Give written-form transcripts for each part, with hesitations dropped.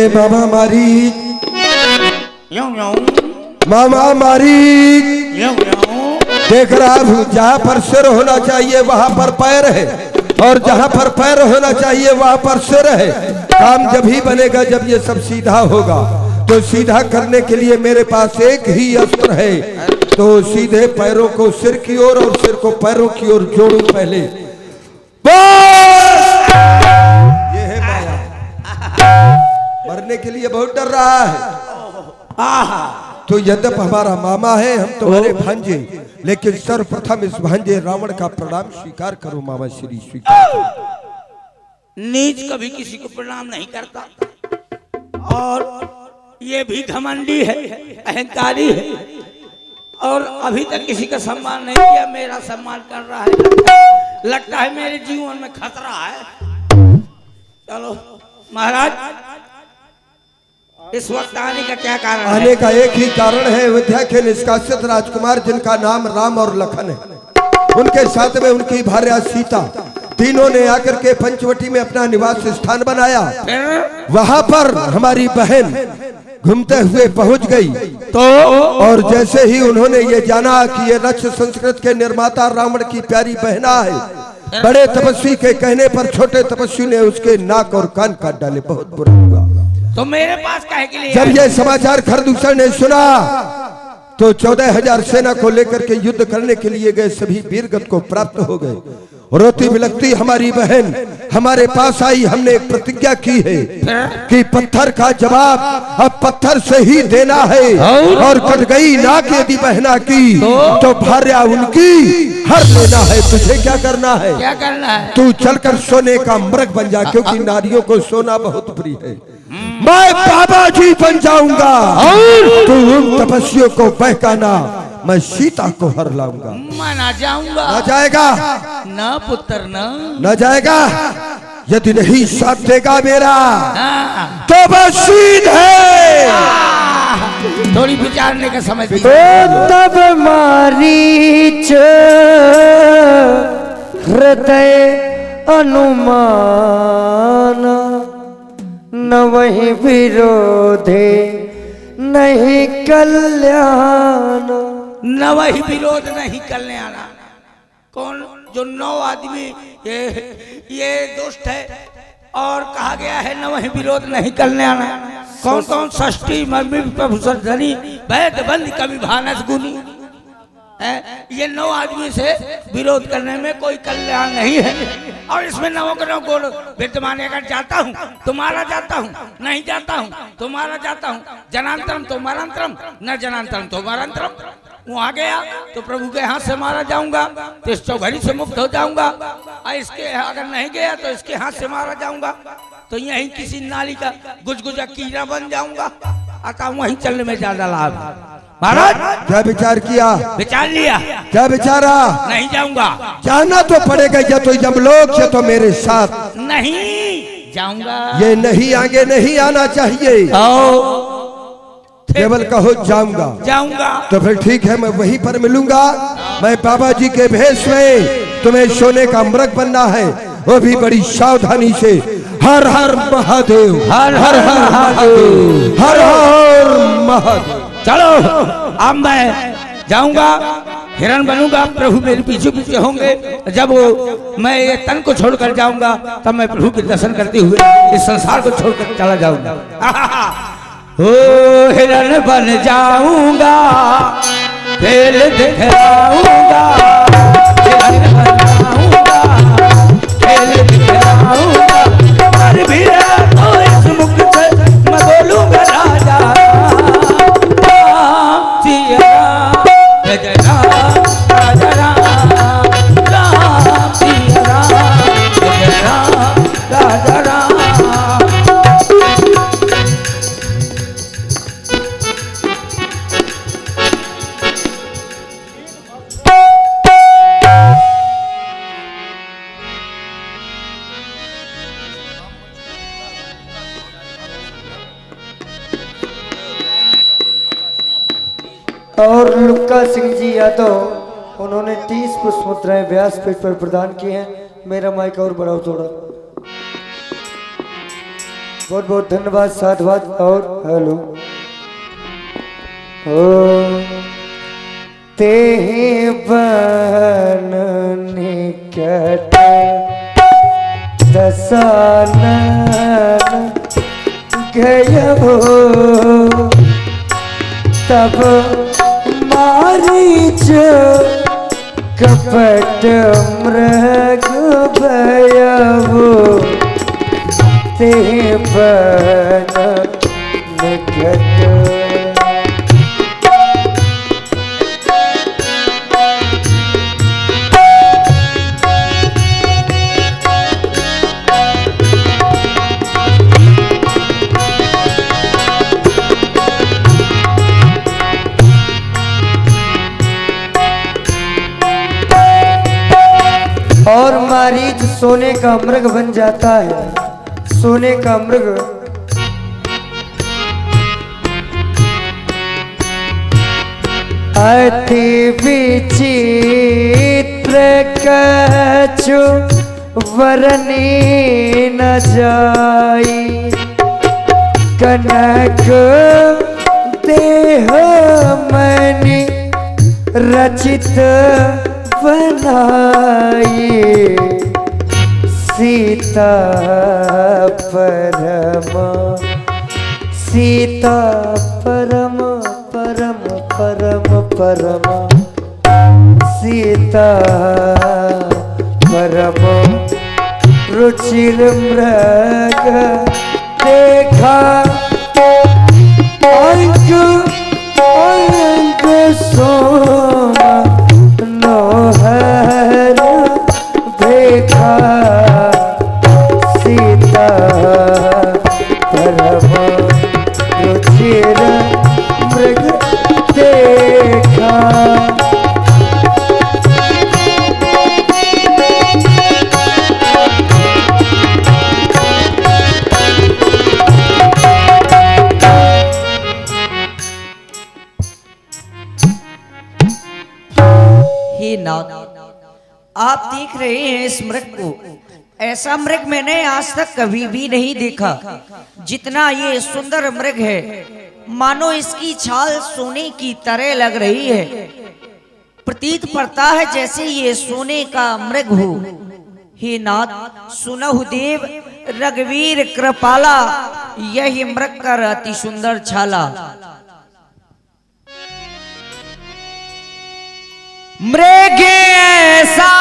मामा मारी, यूं यूं मामा मारी, यूं यूं। देख रहा हूँ जहाँ पर सिर होना चाहिए वहाँ पर पैर है, और जहाँ पर पैर होना चाहिए वहाँ पर सिर है। काम जब ही बनेगा जब ये सब सीधा होगा। तो सीधा करने के लिए मेरे पास एक ही अस्त्र है। तो सीधे पैरों को सिर की ओर और सिर को पैरों की ओर जोड़ूं पहले। ये है माया। मरने के लिए बहुत डर रहा है। तो यद्यप हमारा मामा है, हम तुम्हारे भांजे, लेकिन सर्वप्रथम इस भांजे रावण का प्रणाम स्वीकार करो। मामा श्री स्वीकार। नीच कभी किसी को प्रणाम नहीं करता, और ये भी घमंडी है, अहंकारी है, और अभी तक किसी का सम्मान नहीं किया। मेरा सम्मान कर रहा है, लगता है मेरे जीवन में खतरा है। चलो महाराज, इस वक्त आने का क्या कारण है? आने का एक ही कारण है। अयोध्या के निष्कासित राजकुमार जिनका नाम राम और लखन है, उनके साथ में उनकी भार्या सीता, तीनों ने आकर के पंचवटी में अपना निवास स्थान बनाया। वहां पर हमारी बहन घूमते हुए पहुंच गई। तो और जैसे ही उन्होंने ये जाना कि ये रक्ष संस्कृत के निर्माता रावण की प्यारी बहना है, बड़े तपस्वी के कहने पर छोटे तपस्वी ने उसके नाक और कान काट डाले। बहुत बुरा हुआ। तो मेरे पास काहे के लिए? जब ये समाचार खरदूषण ने सुना तो 14,000 सेना को लेकर के युद्ध करने के लिए गए सभी वीरगत को प्राप्त हो गए। रोती बिलखती हमारी बहन हमारे पास आई। हमने एक प्रतिज्ञा की है कि पत्थर का जवाब अब पत्थर से ही देना है, और कट गई नाक यदि बहना की तो भार्या उनकी हर लेना है। तुझे क्या करना है? क्या करना है? तू चलकर सोने का मृग बन जा, क्योंकि नारियों को सोना बहुत प्रिय है। मैं बाबा जी बन जाऊंगा, तू उन तपस्वियों को बहकाना, मैं सीता को हर लाऊंगा। मैं ना जाऊंगा। ना जाएगा? ना पुत्र ना। ना जाएगा? यदि नहीं साथ देगा मेरा तो बस सीधे। थोड़ी विचारने का समय दी। तब मारीच हृदय अनुमान, न वही विरोधे नहीं कल्याण। न वही विरोध नहीं कल्याण। कौन? जो 9 आदमी ये दुष्ट है, और कहा गया है न वही विरोध नहीं कल्याण। कौन कौन? षष्ठी मर्मी प्रभु सर्जनी वैद बंद कवि भानस गुनी। ये 9 आदमी से विरोध करने में कोई कल्याण नहीं है। और इसमें 9 के 9 गुण विद्यमान। अगर जाता हूँ तुम्हारा जाता हूँ, नहीं जाता हूँ तुम्हारा जाता हूँ, जनांतरम तुम्हारांतरम, न जनांतरम तुम्हारांतरम। वहां गया तो प्रभु के हाथ से मारा जाऊंगा, तो इस चौघड़ी से मुक्त हो जाऊंगा। और इसके अगर नहीं गया तो इसके हाथ से मारा जाऊंगा, तो यही किसी नाली का गुजगुजा कीड़ा बन जाऊंगा। अतः वहीं चलने में ज्यादा लाभ है। महाराज क्या विचार किया? विचार लिया। क्या विचारा? नहीं जाऊंगा। जाना तो पड़ेगा, या तो यमलोक या तो मेरे साथ। नहीं जाऊंगा। ये नहीं आगे नहीं आना चाहिए। केवल कहो जाऊंगा। जाऊंगा। तो फिर ठीक है, मैं वहीं पर मिलूंगा। मैं बाबा जी के भेष में, तुम्हें सोने का मृग बनना है, वो भी बड़ी सावधानी से। हर हर महादेव, हर हर महादेव, हर हर महादेव। चलो अब मैं जाऊंगा, हिरण बनूंगा, प्रभु मेरे पीछे पीछे होंगे। जब मैं ये तन को छोड़कर जाऊंगा तब मैं प्रभु के दर्शन करते हुए इस संसार को छोड़कर चला जाऊंगा। ओ हिरण बन जाऊंगा, खेल दिखलाऊंगा, हिरण बन जाऊंगा, खेल दिखलाऊंगा। पर भी तो इस मुख से मैं बोलूंगा राजा और लुक्का सिंह जी यादव, उन्होंने 30 पुष्प मुद्राएं व्यासपीठ पर प्रदान की हैं। मेरा माइक और बढ़ाओ थोड़ा। बहुत बहुत धन्यवाद, साधुवाद। और हेलो ओ ते बन निकट दसानन गयो तब मारीच कपट मृग भयवो ते बन निकट। और मारीच सोने का मृग बन जाता है, सोने का मृग। अति विचित्र कछु वर्णी न जाई, कनक देह मणि रचित बनाई, सीता परम सीता परम परम परम परम सीता परम रुचिर मृग देखा अंक अंक सोना नोहर देखा, सीता परम रुचिर मृग देखा। हे नाथ, आप देख रहे हैं इस मृग को, ऐसा मृग मैंने आज तक कभी भी नहीं देखा। जितना ये सुंदर मृग है, मानो इसकी छाल सोने की तरह लग रही है। प्रतीत पड़ता है जैसे ये सोने का मृग हो। हे नाथ, सुनहु देव रघुवीर कृपाला, यही मृग कर अति सुंदर छाला। मृग ऐसा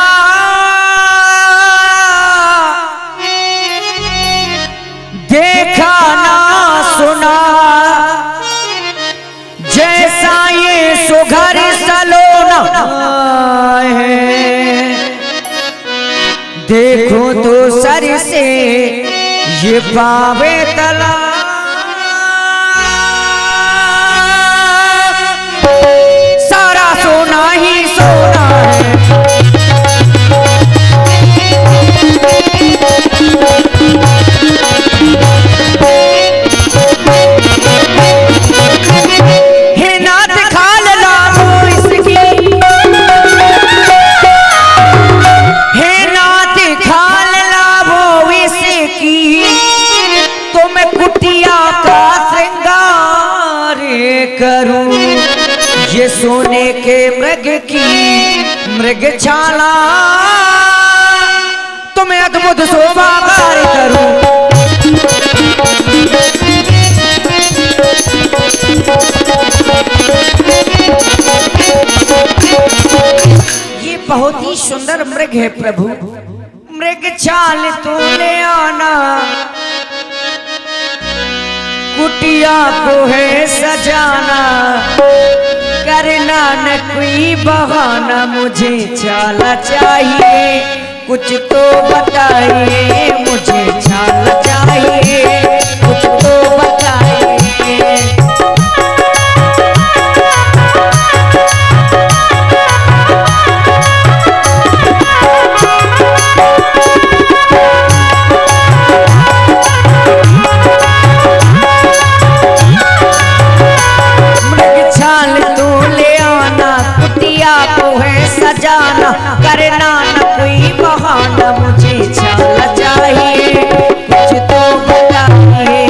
देखा ना सुना, जैसा ये सुघर सलोना है। देखो तो सर से ये पावे तला, सारा सोना ही सोना है। हे नाथ खाल लाओ इसकी, हे नाथ खाल लाओ इसकी, तो मैं कुटिया का श्रृंगार करूं। ये सोने के मृग की मृग छाला, तो मैं अद्भुत शोभा गार करूं। ये बहुत ही सुंदर मृग है प्रभु। मृग छाल तो ले आना, कुटिया को है सजाना, करना न कोई बहाना। मुझे छाला चाहिए, कुछ तो बताइए। मुझे छाला चाहिए, कुछ तो बताइए। सजाना, करना न कोई बहाना। मुझे छाला चाहिए, कुछ तो बताइए।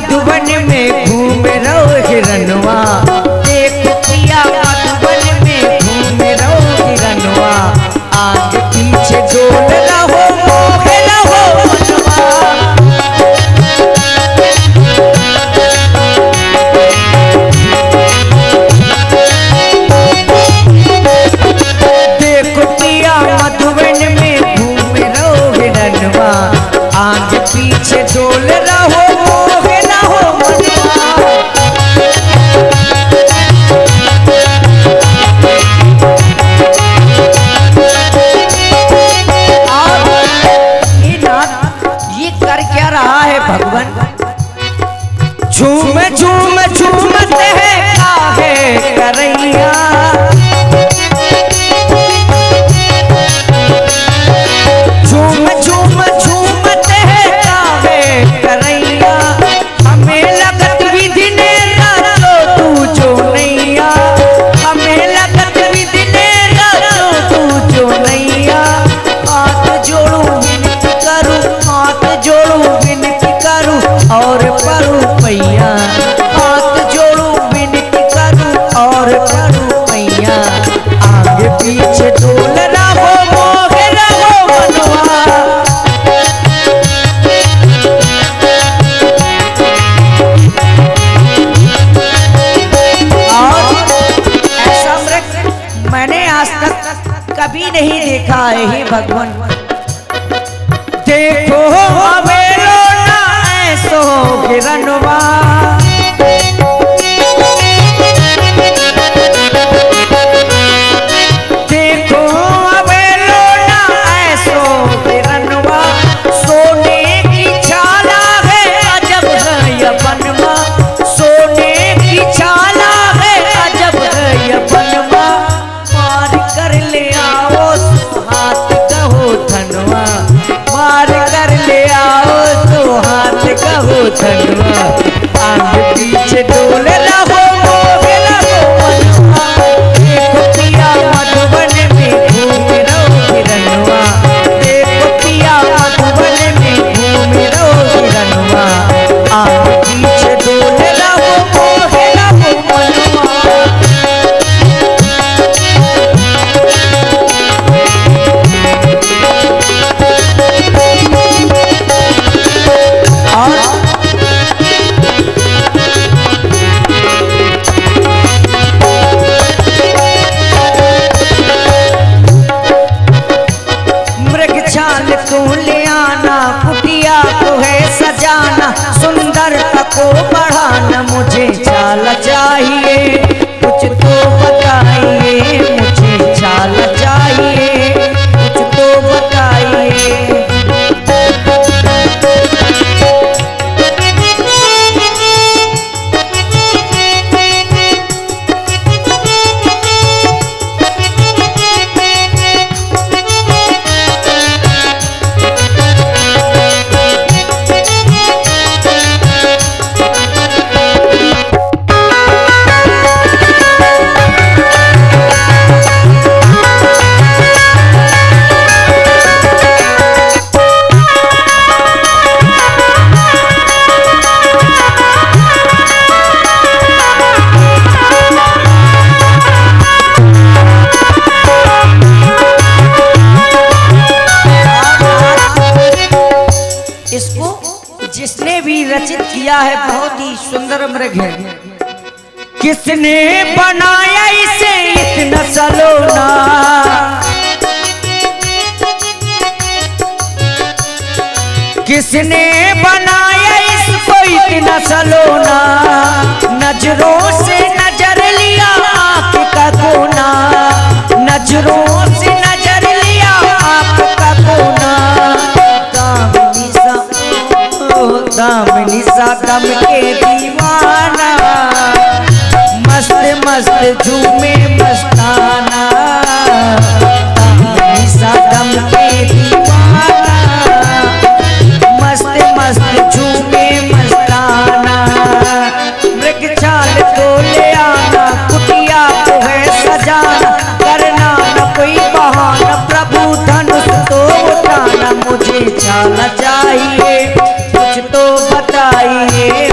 मधुबन में घूम रहो हिरनवा, देखो पिया मधुबन में घूम रहो हिरनवा, आगे पीछे डोल रहो मोह रहो मनवा। देखो पिया मधुबन में घूम रहो हिरनवा, आगे पीछे डोल रहो मोह रहो मनवा। ये नाथ ये कर क्या रहा है भगवान? झूम झूम झूमते हैं काहे करैया, झूम झूम झूमते हैं काहे करैया, हमें लगत विधि ने रचो तू जो नैया, हमें लगत विधि ने रचो तू जो नैया। हाथ जोड़ू विनती करूं, हाथ जोड़ू विनती करूं और परूं पैया, हाथ जोड़ू विनती करूं और परूं पैया, आगे पीछे डोल रहो मोह रहो मनवा। और ऐसा मृग मैंने आज तक कभी नहीं देखा है हे भगवान। देखो अवेलो ना ऐसो हिरनवा, देखो अवेलो ना ऐसो हिरनवा, सोने की छाला है अजब है यह बनवा, सोने की छाला है अजब है यह बनवा, मार कर ले आओ सो हाथ कहो धनवा, मार कर ले आओ तो हाथ कहो धनवा, आगे पीछे डोल रहो मोह रहो मनवा। देखो पिया मधुबन में घूम रहो हिरनवा, देखो पिया मधुबन में घूम रहो हिरनवा, आगे पीछे डोल रहो मोह रहो मनवा। मृग छाल को ले आना, कुटिया को है सजाना, सुंदरता को बढ़ाना, मुझे छाल चाहिए कुछ तो बताइए, मुझे छाल चाहिए कुछ तो बताइए। इसको जिसने भी रचित किया है बहुत ही सुंदर मृग है। किसने बनाया इसे इतना सलोना, किसने बनाया इसको इतना सलोना, नजरों से नजर लिया आँख का कोना, नजरों से नजर लिया आँख का कोना, दामिनी सा दम के दीवाना, मस्त मस्त झूमे मस्ताना, दामिनी सा दम के दीवाना, मस्त मस्त झूमे मस्ताना। मृग छाल को ले आना, कुटिया को है सजाना, करना न कोई बहाना, प्रभु धनुष तो उठाना, मुझे छाल चाहिए कुछ तो बताइए,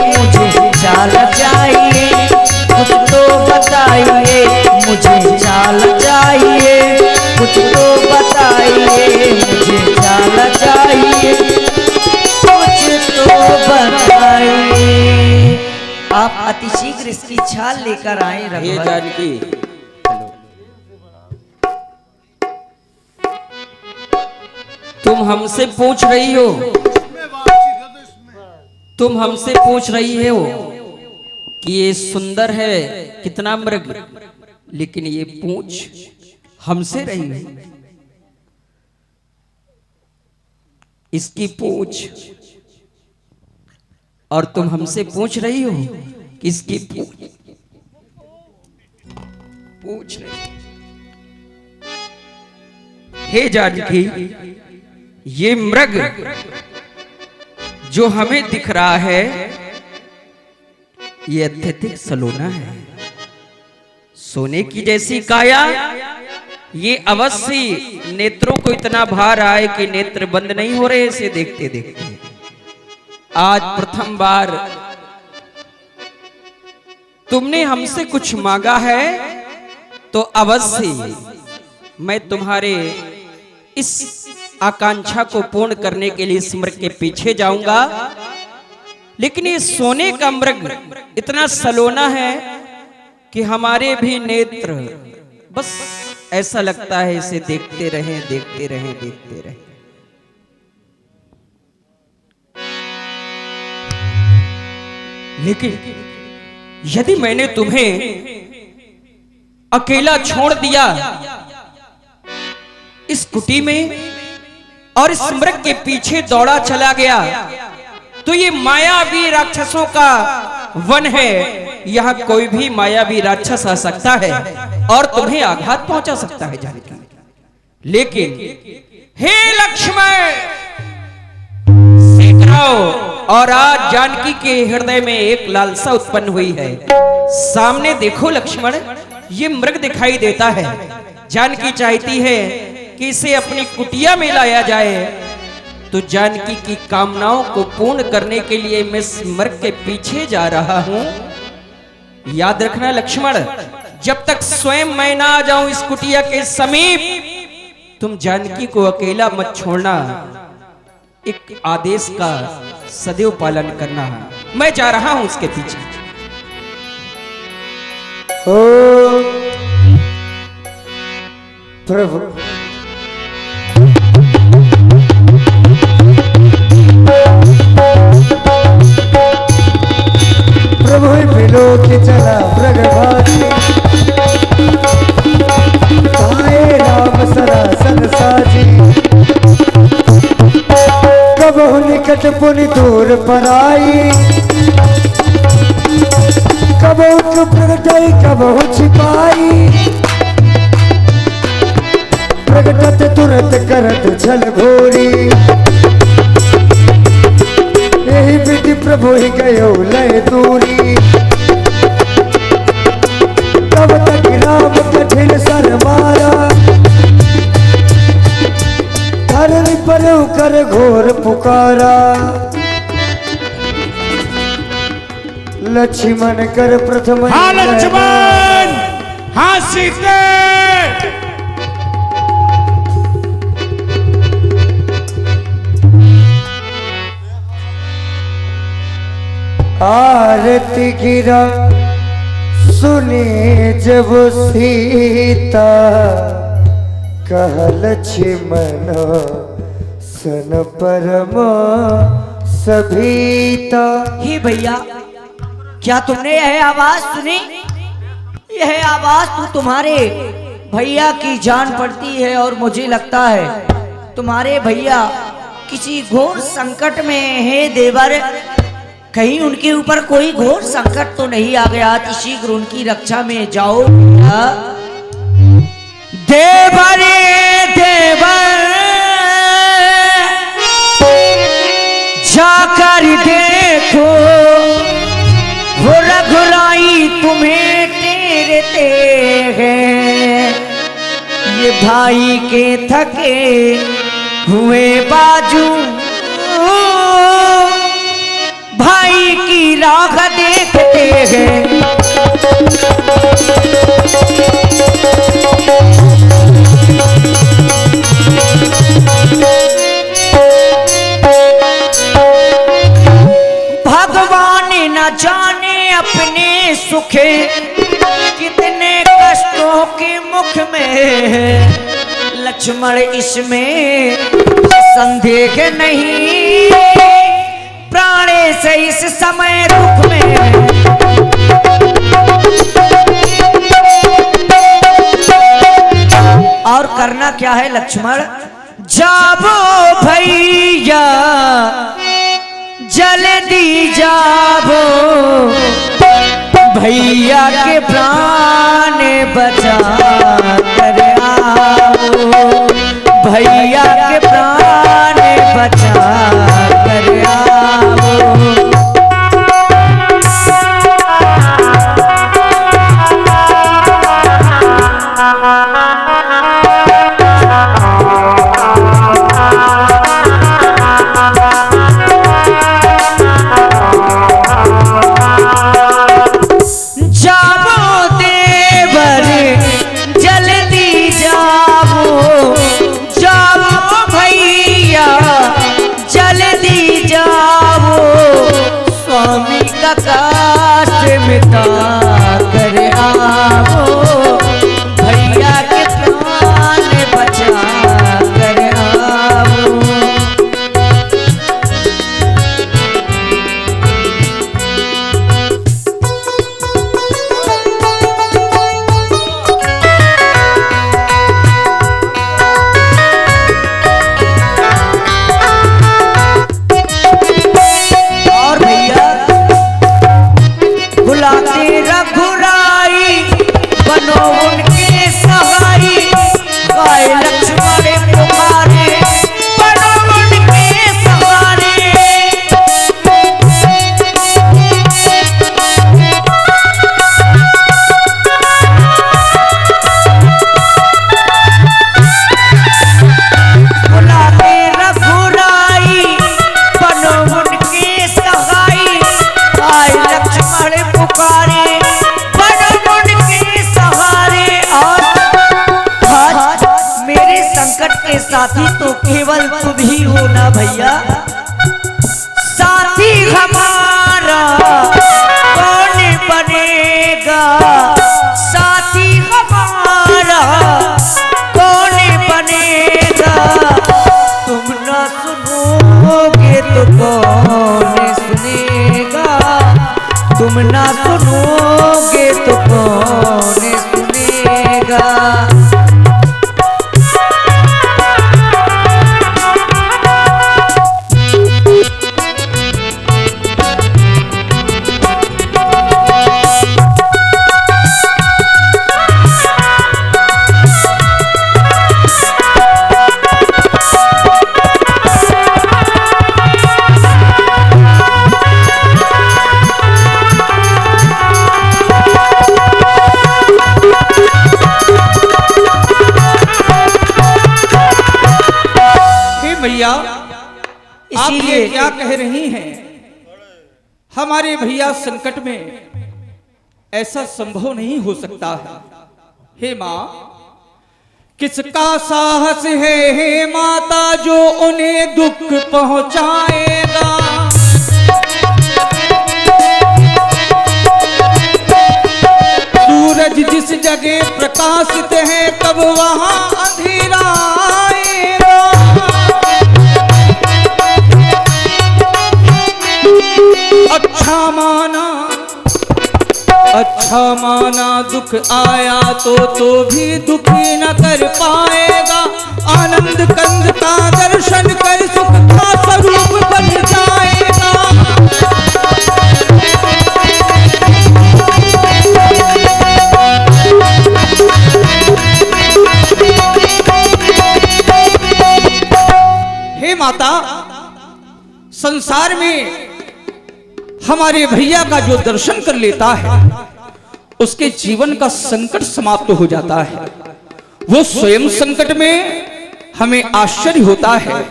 आप अति शीघ्र इसकी छाल लेकर आए ये रघुवर। जानकी, तुम हमसे पूछ रही हो, तुम हमसे पूछ रही हो कि ये सुंदर है कितना मृग, लेकिन ये पूछ हमसे रही है। इसकी पूछ, और तुम हमसे पूछ रही हो कि इसकी पूछ रही। हे जानकी, ये मृग जो हमें दिख रहा है ये अत्यधिक सलोना है। सोने की जैसी काया, ये अवश्य नेत्रों को इतना भार आए कि नेत्र बंद नहीं हो रहे इसे देखते देखते। आज प्रथम बार तुमने हमसे कुछ मांगा है तो अवश्य मैं तुम्हारे इस आकांक्षा को पूर्ण करने के लिए इस मृग के पीछे जाऊंगा। लेकिन ये सोने का मृग इतना सलोना है कि हमारे भी नेत्र बस ऐसा लगता है इसे देखते रहें, देखते रहें, देखते रहें। लेकिन यदि मैंने तुम्हें अकेला छोड़ दिया इस कुटी में और इस मृग के पीछे दौड़ा चला गया, तो ये मायावी राक्षसों का वन है। यहां कोई भी मायावी राक्षस आ सकता है और तुम्हें आघात पहुंचा सकता है जानकी। लेकिन हे लक्ष्मण, सीख रहो। और आज जानकी के हृदय में एक लालसा उत्पन्न हुई है। सामने देखो लक्ष्मण, ये मृग दिखाई देता है। जानकी चाहती है कि इसे अपनी कुटिया में लाया जाए। तो जानकी की कामनाओं को पूर्ण करने के लिए मैं इस मृग के पीछे जा रहा हूं। याद रखना लक्ष्मण, जब तक स्वयं मैं ना आ जाऊं इस कुटिया के समीप, तुम जानकी को अकेला मत छोड़ना। एक आदेश का सदैव पालन करना। मैं जा रहा हूं उसके पीछे। ओ प्रभु, प्रभु बिलो के चला मृगभागी, आए राम सरासन साजी। कबहु निकट पुनि दूर पराई, कबहु प्रगटाई कबहु छिपाई। प्रगटत तुरंत करत छल घोरी, यही विधि प्रभु ही गयो लय दूरी। तब तक राम कठिन सर मारा, धरनी पर कर घोर पुकारा। लक्ष्मण कर प्रथम, हाँ लक्ष्मण, हाँ सीते। आरती गिरा सुने जब सीता, कह लक्ष्मण सन परम सभीता। हे भैया, क्या तुमने यह आवाज सुनी? यह आवाज तो तुम्हारे भैया की जान पड़ती है और मुझे लगता है तुम्हारे भैया किसी घोर संकट में है देवर। कहीं उनके ऊपर कोई घोर संकट तो नहीं आ गया? अति शीघ्र उनकी रक्षा में जाओ। देवरे देवर जाकर देखो, वो रघुराई तुम्हें टेरते हैं। ये भाई के थके हुए बाजू भाई की राह देखते हैं। भगवान न जाने अपने सुख कितने कष्टों के मुख में, लक्ष्मण इसमें संदेह नहीं, प्राणे से इस समय दुख में। और करना क्या है लक्ष्मण? जाबो भैया जल्दी जाबो, भैया के प्राण बचा कर आओ, भैया के प्राण बचा कर आओ। काश मिटा कर आओ, भैया के प्राण बचा कर आओ। और भैया बुलाते रघुराई, बनो उनके सहाई, गाय लक्ष्मण पुकारे, बनो उनके सहारे। बुलाते रघुराई, बनो उनके सहाई, गाय लक्ष्मण पुकारे, बनो उनके सहारे। और आज मेरे संकट के साथी तो केवल तुम ही हो ना भैया, साथी हमारा कौन बनेगा, साथी हमारा कौन बनेगा, तुम ना सुनोगे तो कौन सुनेगा, तुम ना सुनोगे तो कौन सुनेगा। भैया आप ये क्या कह रही हैं? हमारे भैया संकट में, ऐसा संभव नहीं हो सकता है। हे माँ, किसका साहस है हे माता जो उन्हें दुख पहुंचाएगा। सूरज जिस जगह प्रकाशित है तब वहां अंधेरा आएगा। अच्छा माना दुख आया तो भी दुखी न कर पाएगा। आनंद कंद का दर्शन कर सुख का स्वरूप बन जाएगा। हे माता, संसार में हमारे भैया का जो दर्शन कर लेता है उसके जीवन का संकट समाप्त हो जाता है। वो स्वयं संकट में हमें आश्चर्य होता है।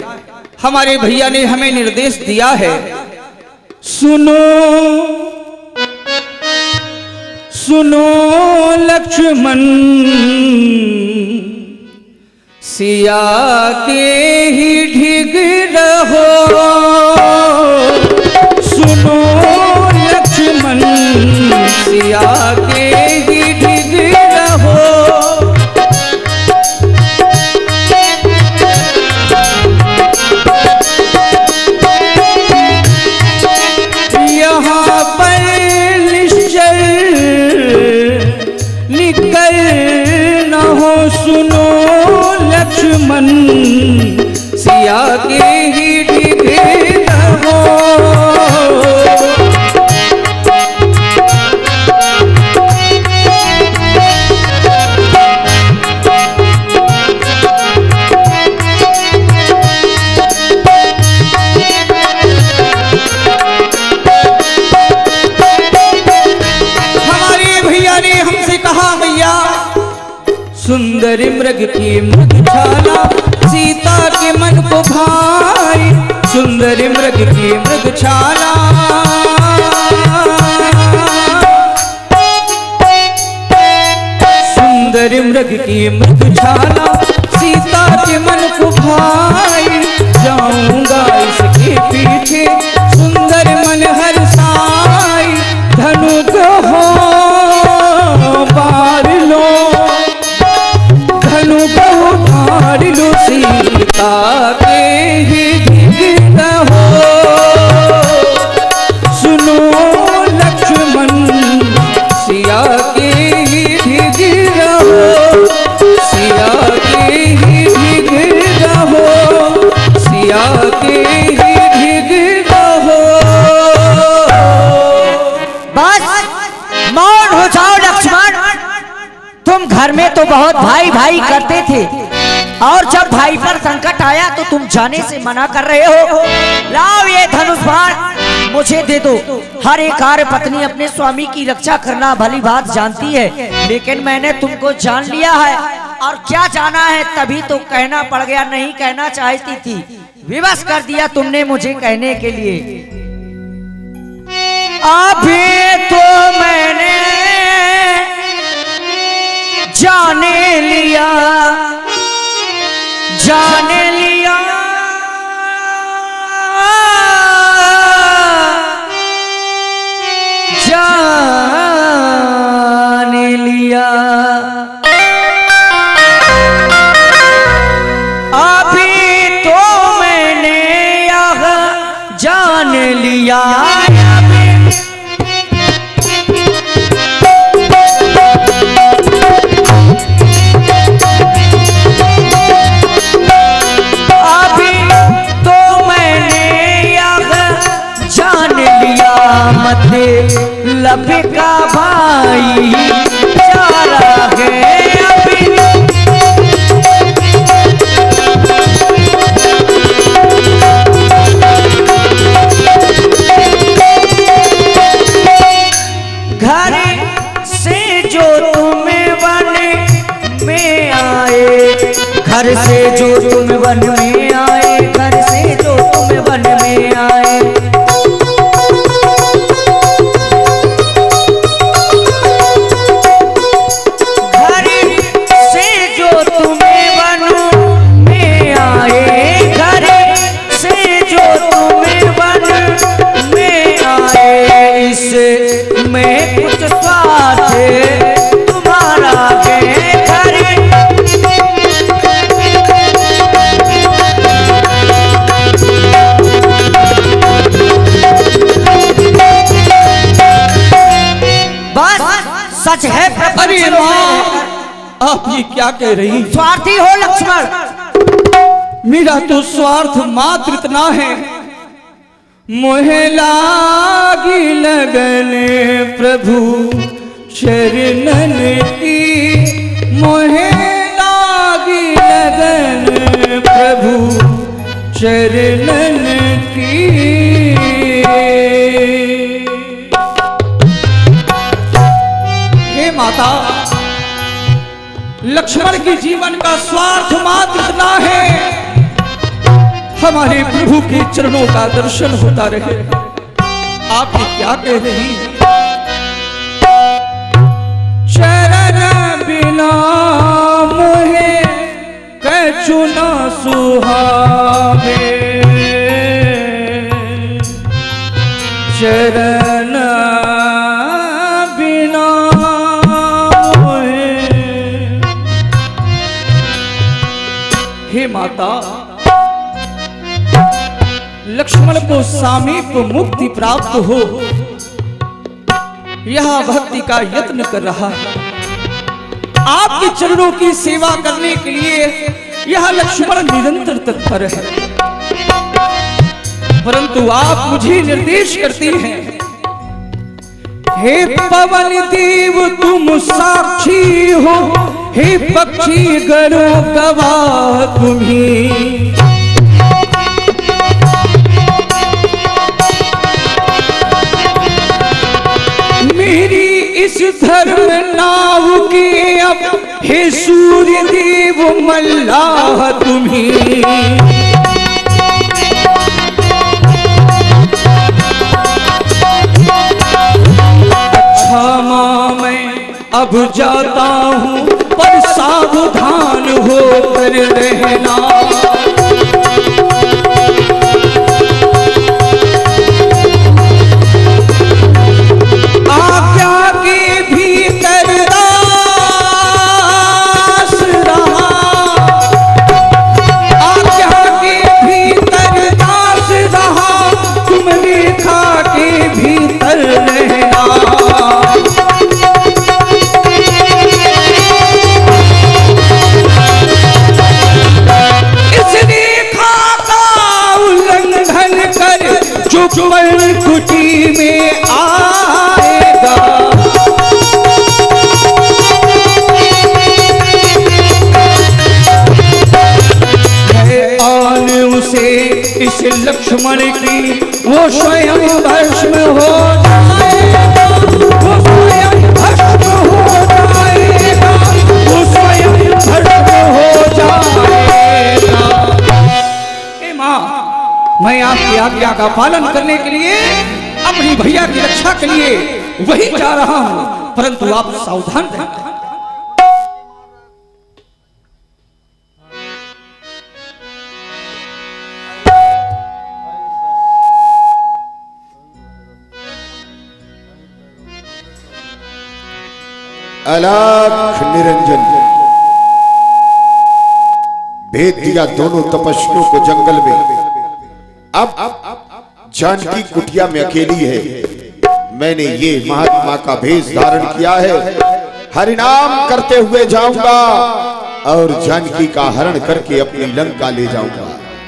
हमारे भैया ने हमें निर्देश दिया है, सुनो सुनो लक्ष्मण, सिया के ही ढिग रहो। सुनो लक्ष्मण, सुंदर मृग की मृगछाला सीता के मन को भाई, सुंदर मृग की मृगछाला। सुंदर मृग की मृगछाला सीता के मन को भाई, जाऊंगा इसके पीछे सुंदर मन हर्षाई, धनु को हो बार लो, धनु को बार लो, सीता के ही गिर हो, सुनो लक्ष्मण सिया के ही गिर हो, सिया के ही गिर हो, सिया के ही गिर हो। बस मौन हो जाओ लक्ष्मण। तुम घर में तो बहुत भाई भाई करते थे और जब भाई पर संकट आया तो तुम जाने से मना कर रहे हो। लाओ ये धनुष बाण मुझे दे दो। हर एक कार्य पत्नी अपने स्वामी की रक्षा करना भली बात जानती है, लेकिन मैंने तुमको जान लिया है और क्या जाना है तभी तो कहना पड़ गया, नहीं कहना चाहती थी, विवश कर दिया तुमने मुझे कहने के लिए। अभी तो मैंने जाने लिया, जाने लिया, जाने लिया, अभी तो मैंने यह जान लिया, लभी का भाई चारा है अभी। घर से जो तुम्हें वन में आए, घर से जो तुम वन में आए, घर से जो तुम वन में आए, मैं कुछ स्वार्थ तुम्हारा है घर। बस सच है। अरे माँ, आप ये क्या कह रही? स्वार्थी हो लक्ष्मण। मेरा तो स्वार्थ मात्र इतना है, मोहे लागी लगन प्रभु शरणन की, मोहे लागी लगन प्रभु शरणन की। हे माता, लक्ष्मण के जीवन का स्वार्थ मात्र इतना है, हमारे प्रभु के चरणों का दर्शन होता रहे। आप ये क्या कह रही? चरण बिना मोहे कछु न सुहावे, चरण बिना मोहे। हे माता, लक्ष्मण को सामीप मुक्ति प्राप्त हो, यह भक्ति का यत्न कर रहा है। आपके चरणों की सेवा करने के लिए यह लक्ष्मण निरंतर तत्पर है, परंतु आप मुझे निर्देश करते हैं, हे पवन देव तुम साक्षी हो, हे पक्षी गणों गवाह तुम्ही। मेरी इस धर्म नाव के अब हे सूर्य देव मल्लाह तुम्ही। अच्छा मां मैं अब जाता हूँ पर सावधान होकर रहना। कुटी में आएगा आन उसे इस लक्ष्मण की वो स्वयं भस्म हो जाएगा, वो स्वयं भस्म हो जाएगा, वो स्वयं भस्म हो जाएगा। ए माँ, मैं आपकी आज्ञा का पालन करने के लिए अपनी भैया की रक्षा के लिए वही जा रहा हूं, परंतु आप सावधान रहें। अलख निरंजन भेद दिया दोनों तपस्वियों को जंगल में। अब जानकी कुटिया में अकेली है। मैंने ये महात्मा का भेष धारण किया है। हरिनाम करते हुए जाऊंगा और जानकी का हरण करके अपनी लंका ले जाऊंगा।